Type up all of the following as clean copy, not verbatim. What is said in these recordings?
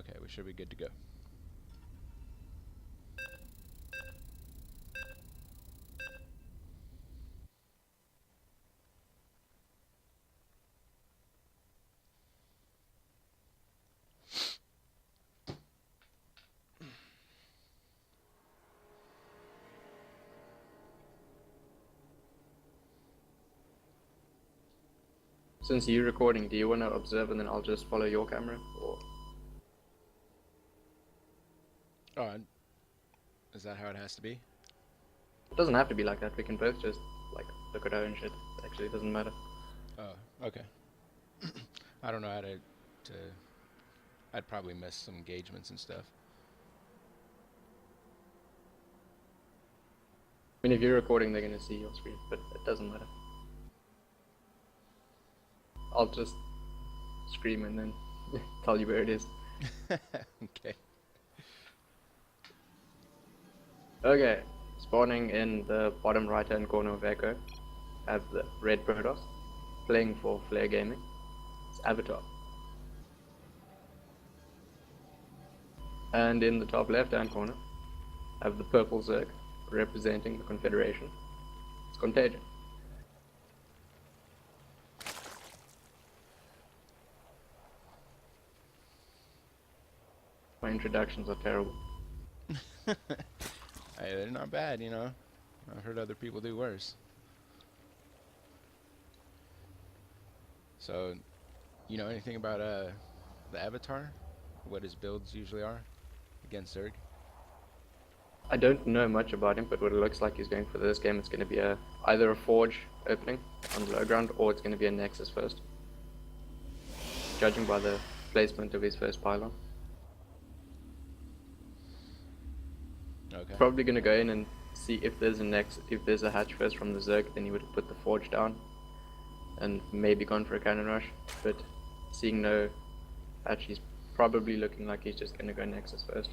Okay, we should be good to go. Since you're recording, do you want to observe and then I'll just follow your camera? Or Oh, is that how it has to be? it doesn't have to be like that. We can both just like look at our own shit. It actually doesn't matter. Oh, okay. I don't know how to. I'd probably miss some engagements and stuff. I mean, if you're recording, they're gonna see your screen, but it doesn't matter. I'll just scream and then tell you where it is. Okay. Okay, spawning in the bottom right-hand corner of Echo, I have the red Protoss, playing for Flare Gaming. It's AvaTaR. And in the top left-hand corner, I have the purple Zerg, representing the Confederation. It's Kontagion. My introductions are terrible. Hey, they're not bad, you know. I've heard other people do worse. So, you know anything about the AvaTaR? What his builds usually are against Zerg? I don't know much about him, but what it looks like he's going for this game, it's going to be either a Forge opening on low ground, or it's going to be a Nexus first, judging by the placement of his first pylon. Okay. Probably going to go in and see if there's a hatch first from the Zerg, then he would put the Forge down, and maybe gone for a cannon rush. But seeing no hatch, he's probably looking like he's just going to go Nexus first.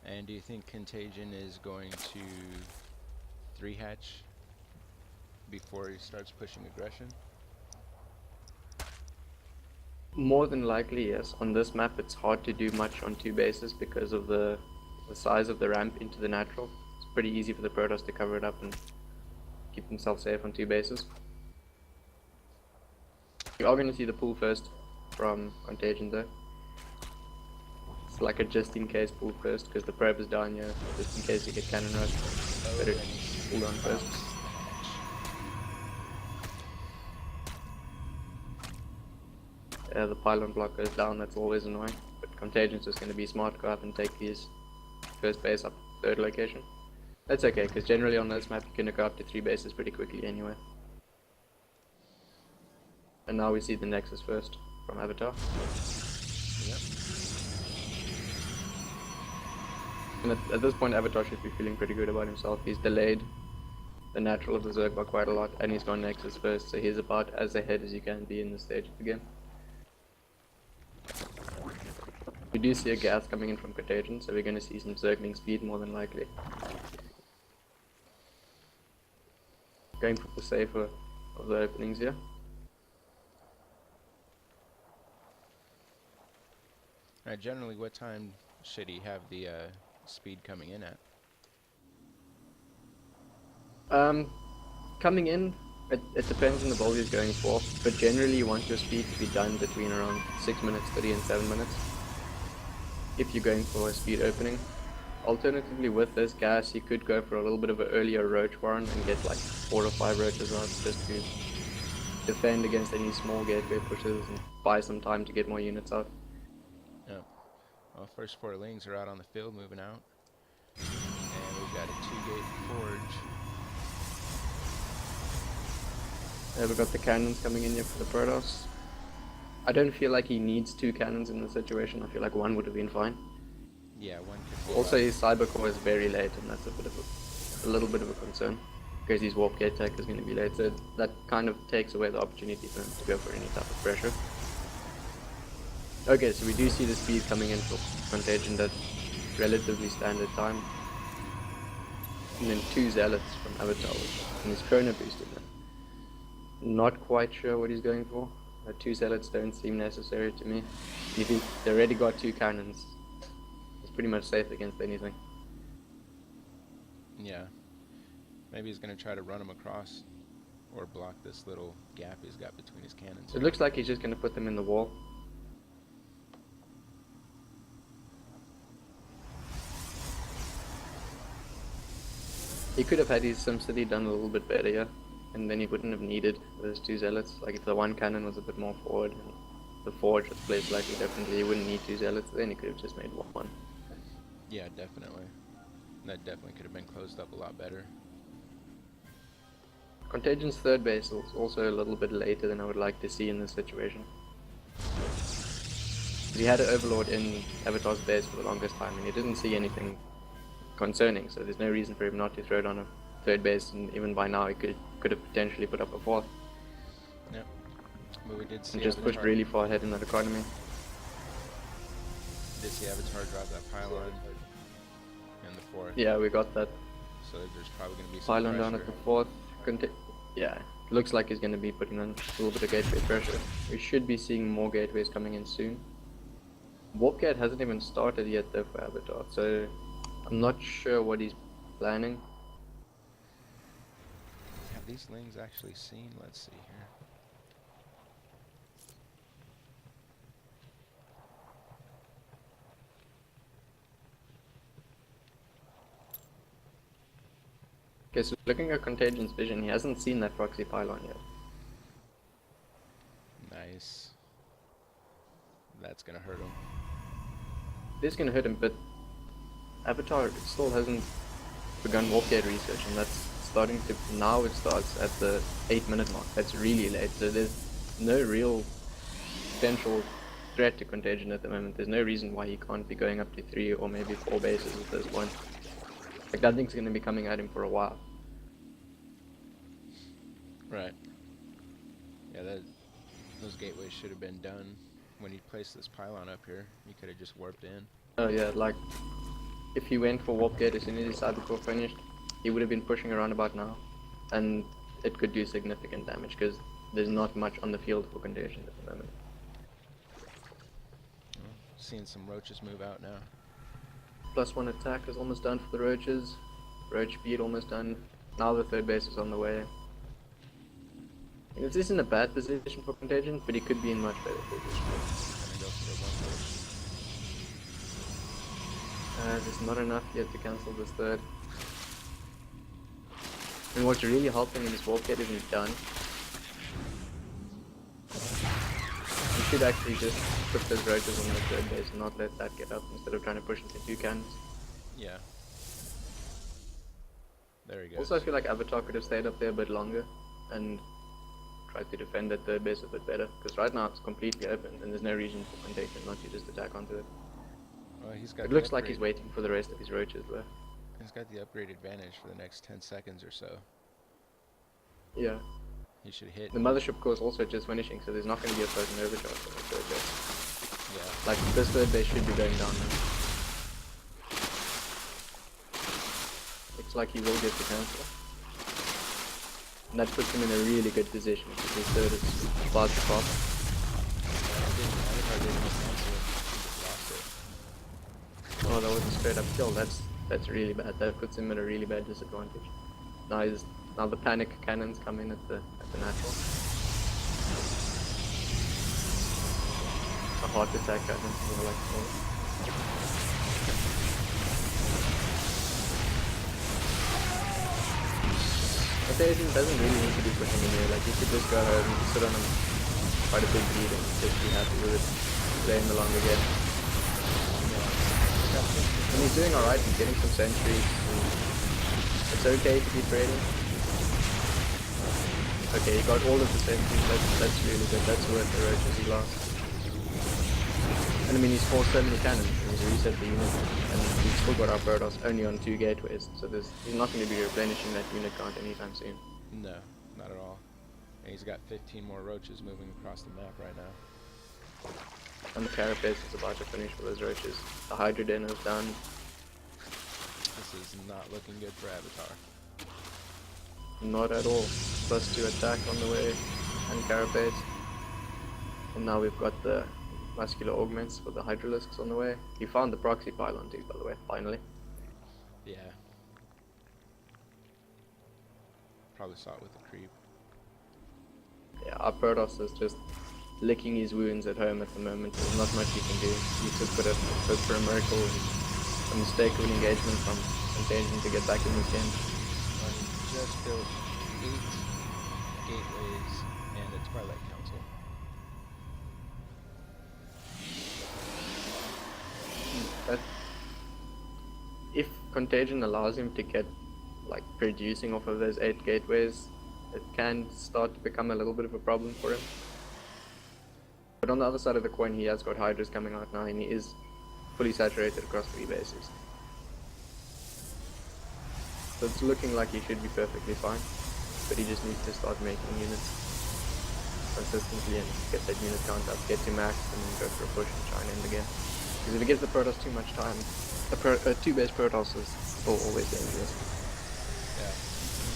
And do you think Kontagion is going to 3-hatch before he starts pushing aggression? More than likely, yes. On this map, it's hard to do much on 2 bases because of the size of the ramp into the natural. It's pretty easy for the Protoss to cover it up and keep themselves safe on 2 bases. You are going to see the pull first from Kontagion though. It's like a just in case pull first because the probe is down here, just in case you get cannon rush. Better pull on first. The pylon block goes down, that's always annoying. But Contagion's just going to be smart, go up and take his first base up, 3rd location. That's okay, because generally on this map you can go up to 3 bases pretty quickly anyway. And now we see the Nexus first from AvaTaR. Yep. And at this point AvaTaR should be feeling pretty good about himself. He's delayed the natural of the Zerg by quite a lot, and he's gone Nexus first, so he's about as ahead as you can be in this stage of the game. We do see a gas coming in from Kontagion, so we're going to see some circling speed more than likely. Going for the safer of the openings here. Generally, what time should he have the speed coming in at? Coming in, it depends on the ball he's going for, but generally you want your speed to be done between around 6 minutes 30 and 7 minutes if you're going for a speed opening. Alternatively, with this gas, you could go for a little bit of an earlier roach warren and get like 4 or 5 roaches out just to defend against any small gateway pushes and buy some time to get more units out. Yeah. Well, first 4 lings are out on the field moving out. And we've got a 2-gate forge. We've got the cannons coming in here for the Protoss. I don't feel like he needs 2 cannons in this situation. I feel like 1 would have been fine. Yeah, 1 can Also, his cyber core is very late, and that's a little bit of a concern because his warp gate tech is going to be late. So that kind of takes away the opportunity for him to go for any type of pressure. Okay, so we do see the speed coming in for Kontagion at relatively standard time, and then 2 zealots from AvaTaR, and his chrono boosted. Not quite sure what he's going for. The 2 zealots don't seem necessary to me. If they already got 2 cannons, it's pretty much safe against anything. Yeah. Maybe he's going to try to run him across or block this little gap he's got between his cannons. It looks like he's just going to put them in the wall. He could have had his SimCity done a little bit better, yeah, and then he wouldn't have needed those 2 zealots. Like if the 1 cannon was a bit more forward and the forge was placed slightly differently, he wouldn't need 2 zealots, then he could have just made 1. Yeah, definitely. That definitely could have been closed up a lot better. Contagion's 3rd base is also a little bit later than I would like to see in this situation. He had an Overlord in AvaTaR's base for the longest time and he didn't see anything concerning, so there's no reason for him not to throw it on a 3rd base, and even by now he could have potentially put up a 4th. Yep. But we did see and just AvaTaR pushed really far ahead in that economy. Did see AvaTaR drop that pylon in the 4th. Yeah, we got that So there's probably going to be some pylon pressure. down at the 4th. Yeah, looks like he's going to be putting on a little bit of gateway pressure. We should be seeing more gateways coming in soon. Warpgate hasn't even started yet though for AvaTaR, so I'm not sure what he's planning. Have these lings actually seen? Let's see here. Okay, so looking at Contagion's vision, he hasn't seen that proxy pylon yet. Nice. That's going to hurt him. It is going to hurt him, but AvaTaR still hasn't begun Warpgate research, and that's starting to, now it starts at the 8-minute mark. That's really late, so there's no real potential threat to Kontagion at the moment. There's no reason why he can't be going up to 3 or maybe 4 bases at this point. Like, that thing's going to be coming at him for a while. Right. Yeah, those gateways should have been done when he placed this pylon up here. He could have just warped in. Oh yeah, like, if he went for Warpgate as soon as his Cybercore finished, he would have been pushing around about now. And it could do significant damage, because there's not much on the field for Kontagion at the moment. Well, seeing some roaches move out now. +1 attack is almost done for the roaches. Roach speed almost done. Now the 3rd base is on the way. This isn't a bad position for Kontagion, but he could be in much better position. Gonna go for the 1 roach. There's not enough yet to cancel this 3rd. And what's really helping in this Warpgate isn't done. You should actually just put those roaches on the 3rd base and not let that get up instead of trying to push into 2 cannons. Yeah. There he goes. Also, I feel like AvaTaR could have stayed up there a bit longer and tried to defend that 3rd base a bit better, because right now it's completely open and there's no reason for Kontagion not to just attack onto it. Well, he's got It the looks like he's upgrade. waiting for the rest of his roaches though. He's got the upgrade advantage for the next 10 seconds or so. Yeah. He should hit. The mothership core is also just finishing, so there's not going to be a frozen overcharge on the 3rd base. Yeah. Like, this 3rd base should be going down now. Looks like he will get the cancel. And that puts him in a really good position, because his 3rd is about to pop. AvaTaR didn't cancel it. He just lost it. Oh, that was a straight up kill. That's really bad. That puts him at a really bad disadvantage. Now the panic cannons come in at the natural. A heart attack cannon, more like Kontagion doesn't really need to be pushing in here. Like, you could just go home and sit on him quite a big lead and just be happy with it. Playing the longer game. And he's doing alright, he's getting some sentries. It's okay to be trading. Okay, he got all of the sentries, that's really good, that's worth the roaches he lost. And I mean, he's forced so many cannons, and he's reset the unit, and he's still got our Protoss only on 2 gateways, so he's not going to be replenishing that unit count anytime soon. No, not at all. And he's got 15 more roaches moving across the map right now. And the carapace is about to finish for those roaches. The Hydra Den is done. This is not looking good for AvaTaR. Not at all. +2 attack on the way, and carapace. And now we've got the muscular augments for the hydralisks on the way. He found the proxy pylon too, by the way, finally. Yeah. Probably saw it with the creep. Yeah, our Protoss is just licking his wounds at home at the moment. There's not much you can do. You just put for a miracle and a mistake of an engagement from Kontagion to get back in this game. Well, he just built 8 gateways and a Twilight Council. But if Kontagion allows him to get like producing off of those 8 gateways, it can start to become a little bit of a problem for him. But on the other side of the coin, he has got Hydras coming out now, and he is fully saturated across 3 bases. So it's looking like he should be perfectly fine, but he just needs to start making units consistently and get that unit count up, get to max, and then go for a push and try and end the game. Because if he gives the Protoss too much time, a 2-base Protoss is still always dangerous. Yeah.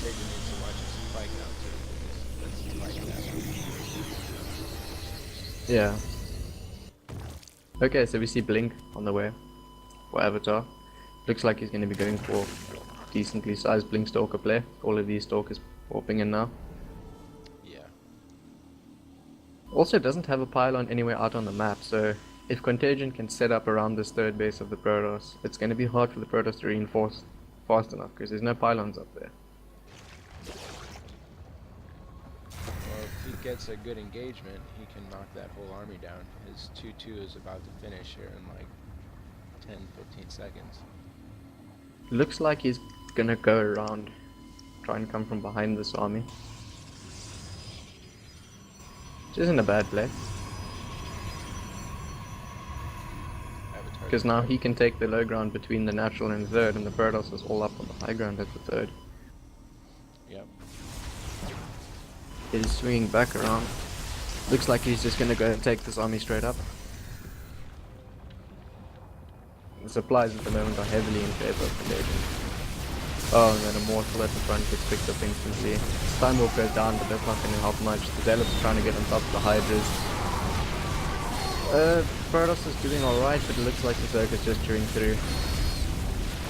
Kontagion needs to watch his spike now too, because that's spike now. Yeah. Okay, so we see Blink on the way for AvaTaR. Looks like he's going to be going for decently sized Blink Stalker play. All of these Stalkers warping in now. Yeah. Also doesn't have a pylon anywhere out on the map, so if Kontagion can set up around this 3rd base of the Protoss, it's going to be hard for the Protoss to reinforce fast enough because there's no pylons up there. Well, if he gets a good engagement, he can knock that whole army down. His 2-2 is about to finish here in like 10-15 seconds. Looks like he's going to go around, try and come from behind this army. Which isn't a bad play. Because now he can take the low ground between the natural and 3rd, and the Protoss is all up on the high ground at the 3rd. Yep. He's swinging back around. Looks like he's just gonna go and take this army straight up. The supplies at the moment are heavily in favor of Kontagion. Oh, and then a mortal at the front gets picked up instantly. Stun Wolf goes down, but that's not gonna help much. The Zealots are trying to get on top of the Hydras. Protoss is doing alright, but it looks like the Zerg is just chewing through.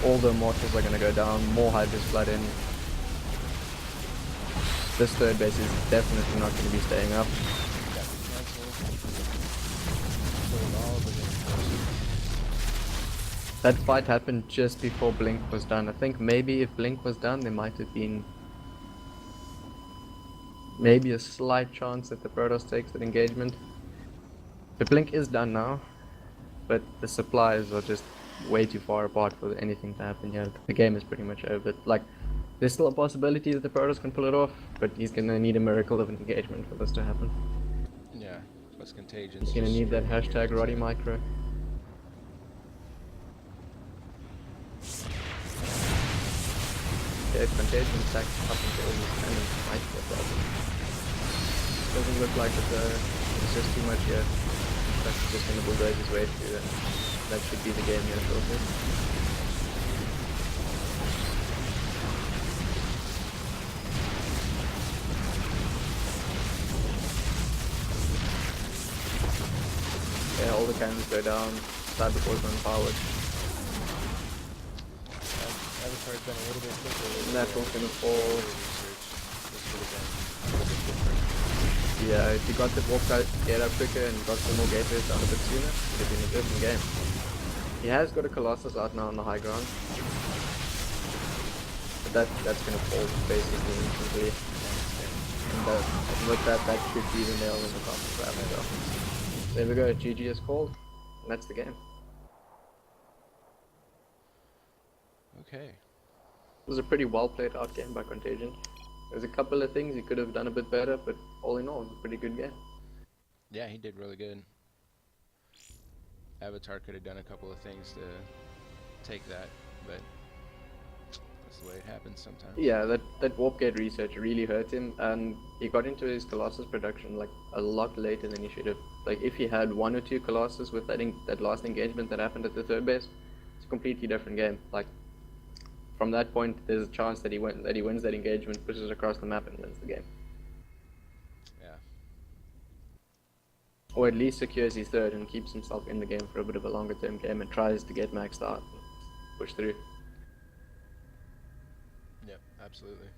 All the Immortals are gonna go down, more Hydras flood in. This 3rd base is definitely not gonna be staying up. That fight happened just before Blink was done. I think maybe if Blink was done, there might have been maybe a slight chance that the Protoss takes that engagement. But Blink is done now, but the supplies are just way too far apart for anything to happen here. The game is pretty much over. Like, there's still a possibility that the Protoss can pull it off, but he's gonna need a miracle of an engagement for this to happen. Yeah, plus Kontagion. He's gonna need that hashtag Roddy Micro. Okay, if Kontagion attacks up until this cannon might be a problem. Doesn't look like it's just too much here. That's just gonna bulldoze his way through, and that should be the game here shortly. Yeah, all the cannons go down, Cybercore's unpowered. AvaTaR's been a little bit quicker. Natural's gonna fall. This would have been a little bit different. Yeah, if you got the warp get up quicker and got some more gateways down a bit sooner, it would have been a different game. He has got a Colossus out now on the high ground. But that's gonna fall basically instantly. And with that should be the nail in the coffin for AvaTaR. There we go, GG is called, and that's the game. Okay. It was a pretty well played out game by Kontagion. There's a couple of things he could have done a bit better, but all in all, it was a pretty good game. Yeah, he did really good. AvaTaR could have done a couple of things to take that, but that's the way it happens sometimes. Yeah, that warp gate research really hurt him, and he got into his Colossus production like a lot later than he should have. Like, if he had 1 or 2 Colossus with that last engagement that happened at the 3rd base, it's a completely different game. Like, from that point, there's a chance that he wins that engagement, pushes across the map, and wins the game. Yeah. Or at least secures his third and keeps himself in the game for a bit of a longer term game and tries to get maxed out and push through. Yep, absolutely.